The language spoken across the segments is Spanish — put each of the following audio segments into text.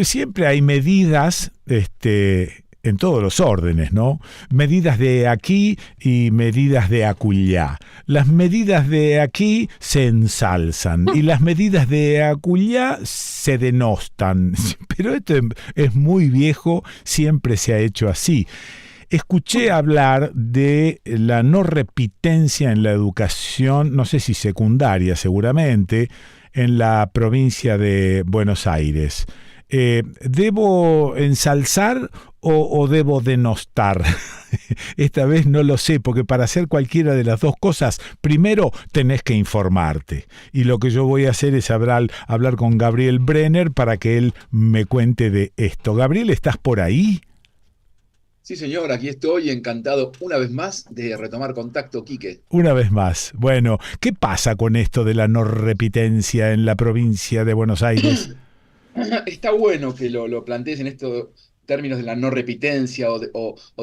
siempre hay medidas, en todos los órdenes, ¿no? Medidas de aquí y medidas de acullá. Las medidas de aquí se ensalzan y las medidas de acullá se denostan. Pero esto es muy viejo, siempre se ha hecho así. Escuché hablar de la no repitencia en la educación, no sé si secundaria seguramente, en la provincia de Buenos Aires. ¿Debo ensalzar o debo denostar? Esta vez no lo sé, porque para hacer cualquiera de las dos cosas, primero tenés que informarte. Y lo que yo voy a hacer es hablar con Gabriel Brenner para que él me cuente de esto. Gabriel, ¿estás por ahí? Sí, señor, aquí estoy encantado una vez más de retomar contacto, Quique. Una vez más. Bueno, ¿qué pasa con esto de la no repitencia en la provincia de Buenos Aires? Está bueno que lo plantees en estos términos de la no repitencia o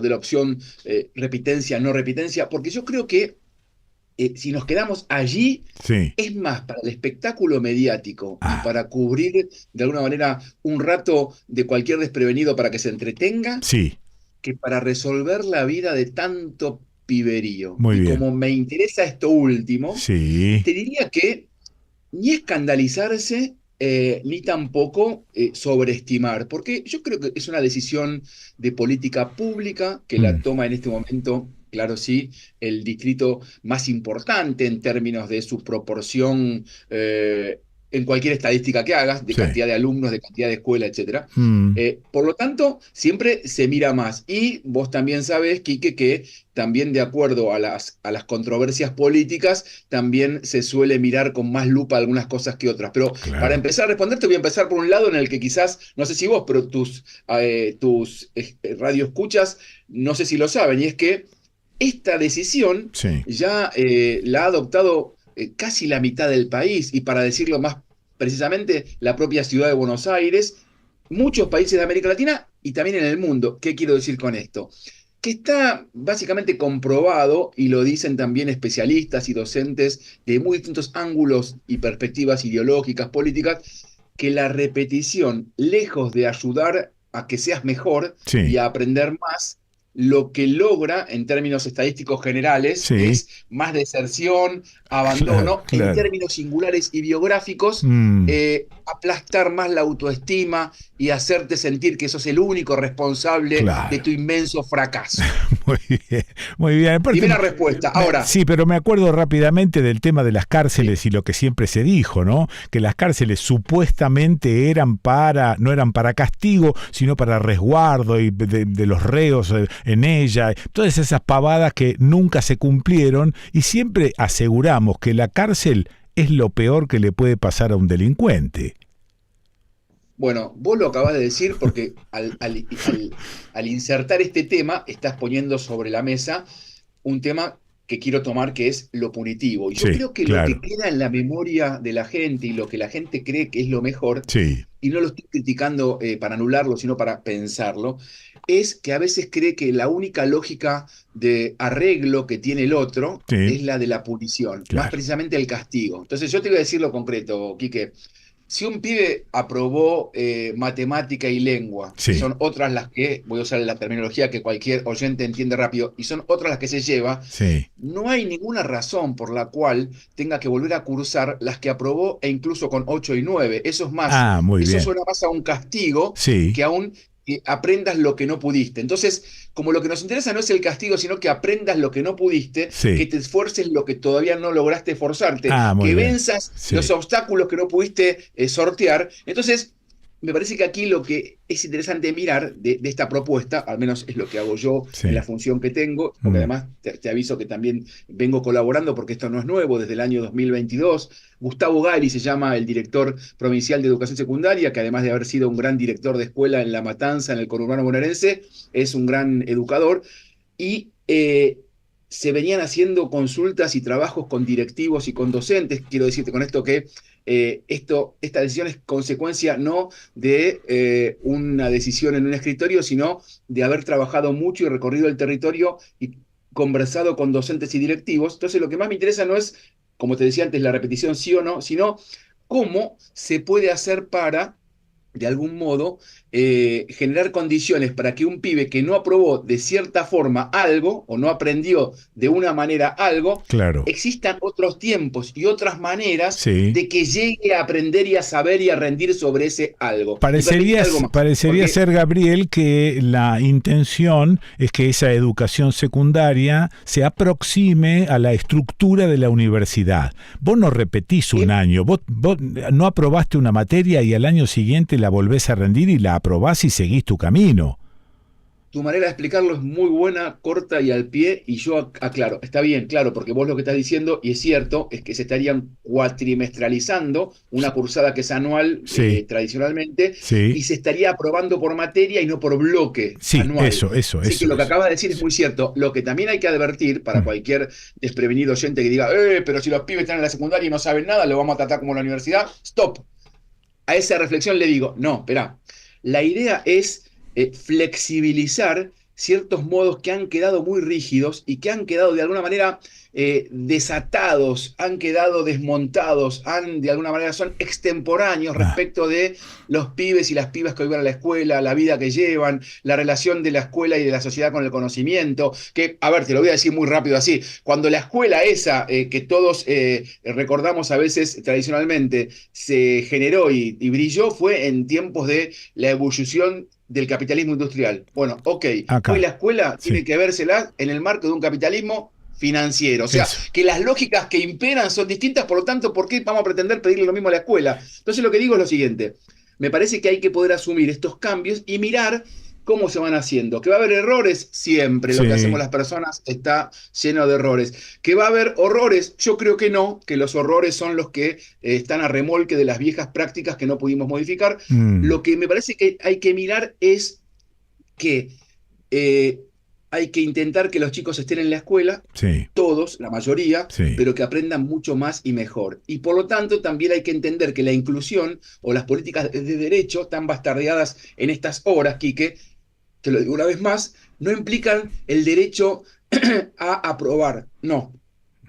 de la opción repitencia, no repitencia, porque yo creo que si nos quedamos allí, Sí. es más para el espectáculo mediático y Ah, para cubrir de alguna manera un rato de cualquier desprevenido para que se entretenga, sí, que para resolver la vida de tanto piberío. muy Y bien. como me interesa esto último, Sí. te diría que ni escandalizarse, ni tampoco sobreestimar, porque yo creo que es una decisión de política pública que la Mm, toma en este momento, claro sí, el distrito más importante en términos de su proporción en cualquier estadística que hagas, de sí. cantidad de alumnos, de cantidad de escuela, etcétera. Mm, Por lo tanto, siempre se mira más. Y vos también sabés, Quique, que también de acuerdo a las controversias políticas, también se suele mirar con más lupa algunas cosas que otras. Pero para claro. empezar a responderte, voy a empezar por un lado en el que quizás, no sé si vos, pero tus radioescuchas, no sé si lo saben, y es que esta decisión Sí. ya la ha adoptado casi la mitad del país, y para decirlo más precisamente, la propia ciudad de Buenos Aires, muchos países de América Latina y también en el mundo. ¿Qué quiero decir con esto? Que está básicamente comprobado, y lo dicen también especialistas y docentes de muy distintos ángulos y perspectivas ideológicas, políticas, que la repetición, lejos de ayudar a que seas mejor y Sí. a aprender más, lo que logra en términos estadísticos generales Sí. es más deserción, Claro, abandono, en claro. términos singulares y biográficos, Mm. aplastar más la autoestima y hacerte sentir que sos el único responsable de Claro. tu inmenso fracaso. Muy bien, muy bien. Aparte, Primera respuesta. Ahora, sí, pero me acuerdo rápidamente del tema de las sí, cárceles y lo que siempre se dijo, ¿no? Que las cárceles supuestamente no eran para castigo, sino para resguardo y de los reos en ella. Todas esas pavadas que nunca se cumplieron y siempre aseguramos que la cárcel es lo peor que le puede pasar a un delincuente. bueno, vos lo acabás de decir porque al insertar este tema estás poniendo sobre la mesa un tema que quiero tomar, que es lo punitivo. Y yo Sí, creo que lo que claro. queda en la memoria de la gente y lo que la gente cree que es lo mejor, Sí, y no lo estoy criticando para anularlo, sino para pensarlo, es que a veces cree que la única lógica de arreglo que tiene el otro sí, es la de la punición, más claro. precisamente el castigo. Entonces yo te voy a decir lo concreto, Quique. Si un pibe aprobó matemática y lengua, que Sí, son otras las que, voy a usar la terminología que cualquier oyente entiende rápido, y son otras las que se lleva, sí. no hay ninguna razón por la cual tenga que volver a cursar las que aprobó e incluso con 8 y 9. Eso es más, Ah, muy eso bien. suena más a un castigo Sí, que a un que aprendas lo que no pudiste. Entonces, como lo que nos interesa no es el castigo, sino que aprendas lo que no pudiste, que sí. te esfuerces lo que todavía no lograste esforzarte, Ah, muy que bien. venzas los Sí. obstáculos que no pudiste sortear. Entonces, me parece que aquí lo que es interesante mirar de esta propuesta, al menos es lo que hago yo en la Sí. función que tengo, porque Mm. además te aviso que también vengo colaborando, porque esto no es nuevo, desde el año 2022. Gustavo Gali se llama el director provincial de educación secundaria, que además de haber sido un gran director de escuela en La Matanza, en el conurbano bonaerense, es un gran educador. Y se venían haciendo consultas y trabajos con directivos y con docentes. Quiero decirte con esto que esta decisión es consecuencia no de una decisión en un escritorio, sino de haber trabajado mucho y recorrido el territorio y conversado con docentes y directivos. Entonces, lo que más me interesa no es, como te decía antes, la repetición sí o no, sino cómo se puede hacer para de algún modo, generar condiciones para que un pibe que no aprobó de cierta forma algo o no aprendió de una manera algo, Claro. existan otros tiempos y otras maneras Sí. de que llegue a aprender y a saber y a rendir sobre ese algo. Y Parecería, permitime algo más, parecería porque ser, Gabriel, que la intención es que esa educación secundaria se aproxime a la estructura de la universidad. Vos no repetís un eh, año, vos no aprobaste una materia y al año siguiente la volvés a rendir y la aprobás y seguís tu camino. tu manera de explicarlo es muy buena, corta y al pie, y yo aclaro, está bien, claro, porque vos lo que estás diciendo, y es cierto, es que se estarían cuatrimestralizando una cursada que es anual Sí, tradicionalmente, sí, y se estaría aprobando por materia y no por bloque sí, anual. eso, eso, Así que eso, lo que eso. acabas de decir es muy cierto. Lo que también hay que advertir para Mm. cualquier desprevenido oyente que diga, pero si los pibes están en la secundaria y no saben nada, lo vamos a tratar como en la universidad, stop. A esa reflexión le digo, no, espera, la idea es flexibilizar ciertos modos que han quedado muy rígidos y que han quedado de alguna manera desatados, han quedado desmontados, de alguna manera son extemporáneos Ah, respecto de los pibes y las pibas que hoy van a la escuela, la vida que llevan, la relación de la escuela y de la sociedad con el conocimiento, que, a ver, te lo voy a decir muy rápido así, cuando la escuela esa que todos recordamos a veces tradicionalmente, se generó y brilló fue en tiempos de la ebullición del capitalismo industrial. Bueno, ok, hoy acá, la escuela tiene sí, que vérsela en el marco de un capitalismo financiero. O sea, eso. que las lógicas que imperan son distintas, por lo tanto, ¿por qué vamos a pretender pedirle lo mismo a la escuela? Entonces lo que digo es lo siguiente, me parece que hay que poder asumir estos cambios y mirar cómo se van haciendo. ¿Que va a haber errores? Siempre lo que hacemos Sí. las personas está lleno de errores. ¿Que va a haber horrores? Yo creo que no, que los horrores son los que están a remolque de las viejas prácticas que no pudimos modificar. Mm, Lo que me parece que hay que mirar es que eh, hay que intentar que los chicos estén en la escuela, sí, todos, la mayoría, sí. pero que aprendan mucho más y mejor. Y por lo tanto, también hay que entender que la inclusión o las políticas de derecho, tan bastardeadas en estas horas, Quique, te lo digo una vez más, no implican el derecho a aprobar, no.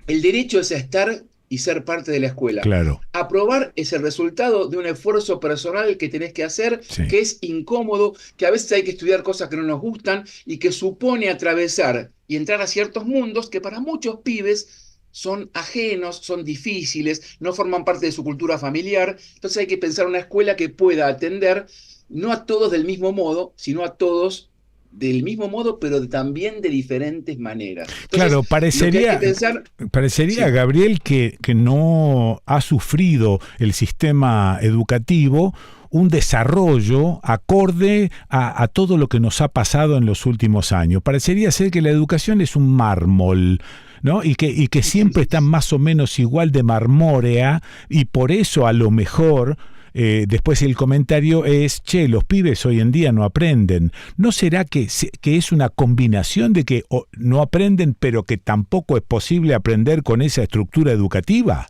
El derecho es a estar y ser parte de la escuela. Claro, Aprobar es el resultado de un esfuerzo personal que tenés que hacer, sí. que es incómodo, que a veces hay que estudiar cosas que no nos gustan y que supone atravesar y entrar a ciertos mundos que para muchos pibes son ajenos, son difíciles, no forman parte de su cultura familiar. Entonces hay que pensar una escuela que pueda atender no a todos del mismo modo, sino a todos del mismo modo, pero también de diferentes maneras. Entonces, Claro, lo que hay que parecería, pensar, parecería, sí, Gabriel, que no ha sufrido el sistema educativo un desarrollo acorde a todo lo que nos ha pasado en los últimos años. Parecería ser que la educación es un mármol, ¿no? Y que siempre está más o menos igual de marmórea y por eso a lo mejor después el comentario es, che, los pibes hoy en día no aprenden. ¿No será que es una combinación de que no aprenden, pero que tampoco es posible aprender con esa estructura educativa?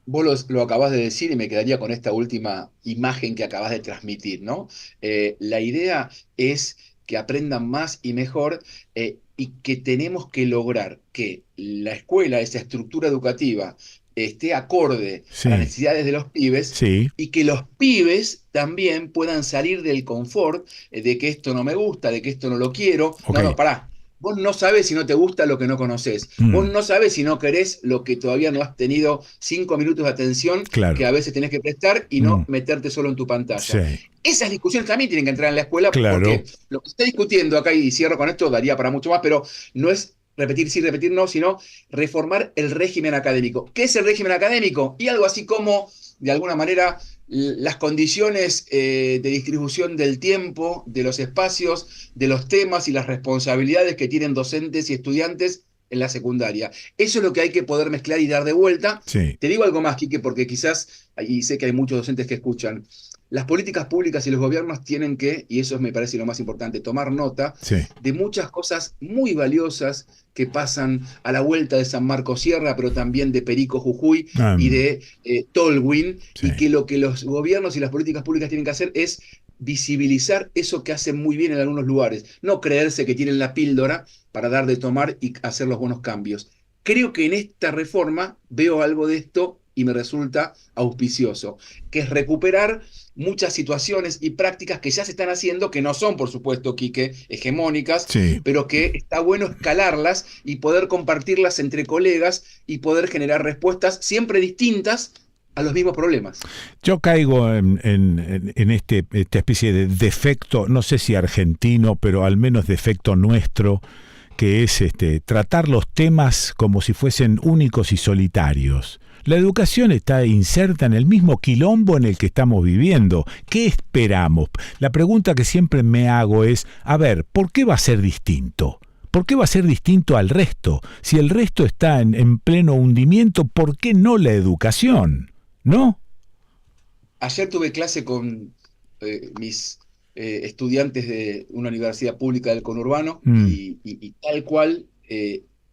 vos lo acabas de decir y me quedaría con esta última imagen que acabas de transmitir, ¿no? La idea es que aprendan más y mejor y que tenemos que lograr que la escuela, esa estructura educativa, esté acorde a las Sí, necesidades de los pibes sí, y que los pibes también puedan salir del confort de que esto no me gusta, de que esto no lo quiero. ok. No, no, pará. Vos no sabés si no te gusta lo que no conoces. Vos Mm, no sabés si no querés lo que todavía no has tenido 5 minutos de atención que claro. a veces tenés que prestar y Mm, no meterte solo en tu pantalla. sí, Esas discusiones también tienen que entrar en la escuela porque claro. lo que se está discutiendo acá, y cierro con esto, daría para mucho más, pero no es repetir sí, repetir no, sino reformar el régimen académico. ¿Qué es el régimen académico? Y algo así como, de alguna manera, las condiciones de distribución del tiempo, de los espacios, de los temas y las responsabilidades que tienen docentes y estudiantes en la secundaria. Eso es lo que hay que poder mezclar y dar de vuelta. Sí, Te digo algo más, Quique, porque quizás, y sé que hay muchos docentes que escuchan, las políticas públicas y los gobiernos tienen que, y eso me parece lo más importante, tomar nota sí. de muchas cosas muy valiosas que pasan a la vuelta de San Marcos Sierra, pero también de Perico Jujuy y de Tolwyn, y Sí. que lo que los gobiernos y las políticas públicas tienen que hacer es visibilizar eso que hacen muy bien en algunos lugares, no creerse que tienen la píldora para dar de tomar y hacer los buenos cambios. Creo que en esta reforma veo algo de esto y me resulta auspicioso, que es recuperar muchas situaciones y prácticas que ya se están haciendo, que no son, por supuesto, Quique, hegemónicas, Sí. pero que está bueno escalarlas y poder compartirlas entre colegas y poder generar respuestas siempre distintas a los mismos problemas. Yo caigo en esta especie de defecto, no sé si argentino, pero al menos defecto nuestro, que es tratar los temas como si fuesen únicos y solitarios. La educación está inserta en el mismo quilombo en el que estamos viviendo. ¿Qué esperamos? La pregunta que siempre me hago es, a ver, ¿por qué va a ser distinto? ¿Por qué va a ser distinto al resto? Si el resto está en pleno hundimiento, ¿por qué no la educación? ¿No? Ayer tuve clase con mis estudiantes de una universidad pública del conurbano y tal cual,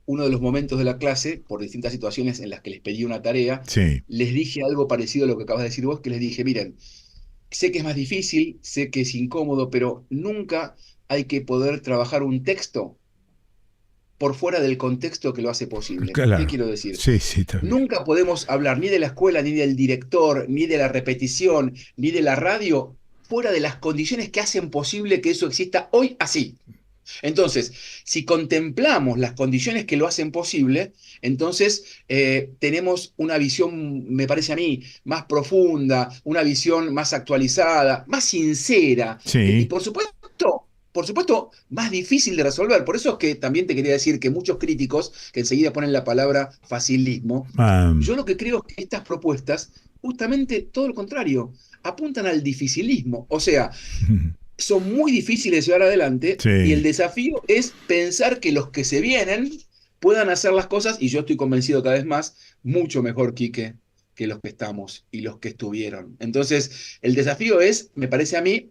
uno de los momentos de la clase, por distintas situaciones en las que les pedí una tarea, Sí. les dije algo parecido a lo que acabas de decir vos, que les dije, miren, sé que es más difícil, sé que es incómodo, pero nunca hay que poder trabajar un texto por fuera del contexto que lo hace posible. ¿Qué Claro. quiero decir? Sí, sí, también. Nunca podemos hablar ni de la escuela, ni del director, ni de la repetición, ni de la radio, fuera de las condiciones que hacen posible que eso exista hoy así. Entonces, si contemplamos las condiciones que lo hacen posible, entonces tenemos una visión, me parece a mí, más profunda, una visión más actualizada, más sincera, y Sí. por supuesto, más difícil de resolver. Por eso es que también te quería decir que muchos críticos, que enseguida ponen la palabra facilismo, yo lo que creo es que estas propuestas, justamente todo lo contrario, apuntan al dificilismo. O sea, son muy difíciles de llevar adelante y el Sí. desafío es pensar que los que se vienen puedan hacer las cosas, y yo estoy convencido cada vez más, mucho mejor, Quique, que los que estamos y los que estuvieron. Entonces, el desafío es, me parece a mí,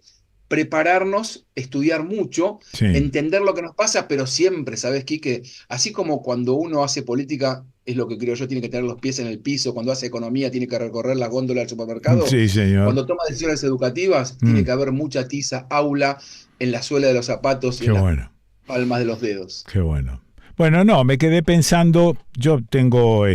prepararnos, estudiar mucho, Sí. entender lo que nos pasa, pero siempre, ¿sabes, Quique? Así como cuando uno hace política, es lo que creo yo, tiene que tener los pies en el piso, cuando hace economía tiene que recorrer la góndola del supermercado, Sí, señor. cuando toma decisiones educativas, tiene que haber mucha tiza, aula en la suela de los zapatos y Qué en las bueno. palmas de los dedos. Qué bueno. Bueno, no, me quedé pensando, yo tengo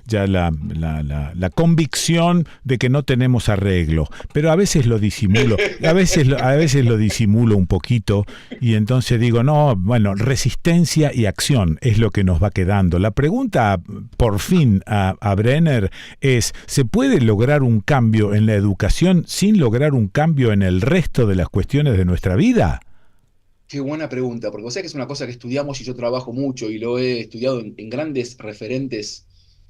ya la convicción de que no tenemos arreglo, pero a veces lo disimulo, a veces lo disimulo un poquito y entonces digo, no, bueno, resistencia y acción es lo que nos va quedando. La pregunta, por fin, a Brenner es, ¿se puede lograr un cambio en la educación sin lograr un cambio en el resto de las cuestiones de nuestra vida? Qué buena pregunta, porque vos sabés que es una cosa que estudiamos y yo trabajo mucho y lo he estudiado en grandes referentes,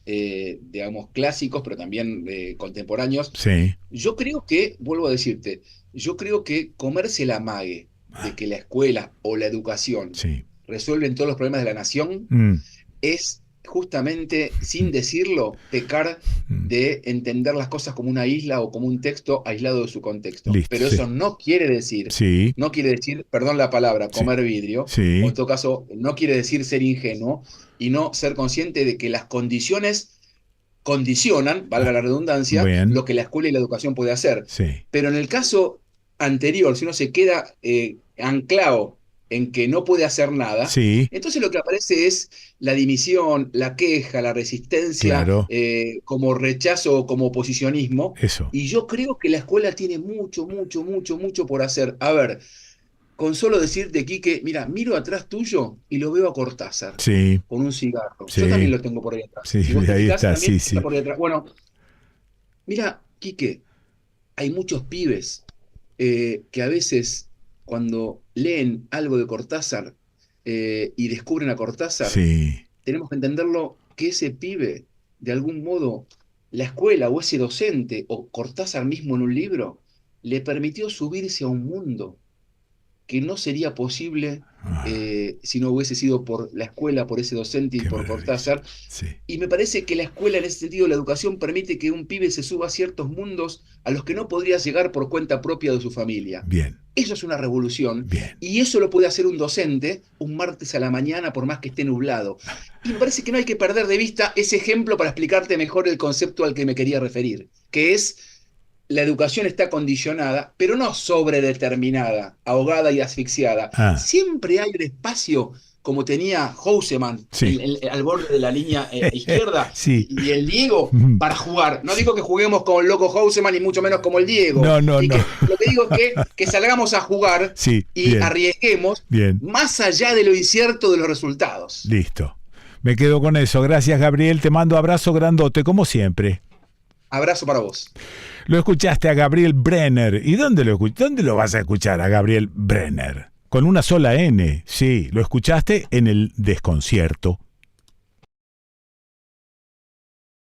digamos, clásicos, pero también contemporáneos. Sí. Yo creo que, vuelvo a decirte, yo creo que comerse la mague de que la escuela o la educación Sí. resuelven todos los problemas de la nación Mm, es justamente, sin decirlo, pecar mm. de entender las cosas como una isla o como un texto aislado de su contexto. Listo, Pero eso sí. Sí, no quiere decir, perdón la palabra, sí, comer vidrio, o en sí, todo caso, no quiere decir ser ingenuo y no ser consciente de que las condiciones condicionan, valga ah, la redundancia, bien, lo que la escuela y la educación puede hacer. sí, Pero en el caso anterior, si uno se queda anclado en que no puede hacer nada, sí, entonces lo que aparece es la dimisión, la queja, la resistencia, claro, como rechazo o como oposicionismo. eso, Y yo creo que la escuela tiene mucho, mucho, mucho, mucho por hacer. A ver, con solo decirte aquí que, mira, miro atrás tuyo y lo veo a Cortázar sí, con un cigarro. Yo también sí, lo tengo por ahí atrás. sí, Si vos te ahí fijás, está, también sí, está sí, por ahí atrás. Bueno, mira, Quique, hay muchos pibes que a veces cuando leen algo de Cortázar y descubren a Cortázar, sí, tenemos que entenderlo que ese pibe, de algún modo, la escuela o ese docente o Cortázar mismo en un libro, le permitió subirse a un mundo que no sería posible ah, si no hubiese sido por la escuela, por ese docente y qué por maravilla, Cortázar. sí, Y me parece que la escuela, en ese sentido, la educación permite que un pibe se suba a ciertos mundos a los que no podría llegar por cuenta propia de su familia. bien, Eso es una revolución bien, y eso lo puede hacer un docente un martes a la mañana por más que esté nublado. Y me parece que no hay que perder de vista ese ejemplo para explicarte mejor el concepto al que me quería referir, que es la educación está condicionada, pero no sobredeterminada, ahogada y asfixiada. ah, Siempre hay un espacio como tenía Houseman Sí. al borde de la línea izquierda, Sí. y el Diego Ujú. para jugar. No digo que juguemos como el loco Houseman, y mucho menos como el Diego. No, no, Y no. lo que digo es que salgamos a jugar Sí, y bien, arriesguemos bien. más allá de lo incierto de los resultados. Listo. Me quedo con eso. Gracias, Gabriel. Te mando abrazo grandote, como siempre. Abrazo para vos. Lo escuchaste a Gabriel Brenner. ¿Y dónde lo vas a escuchar a Gabriel Brenner? Con una sola N. Sí, lo escuchaste en el Desconcierto.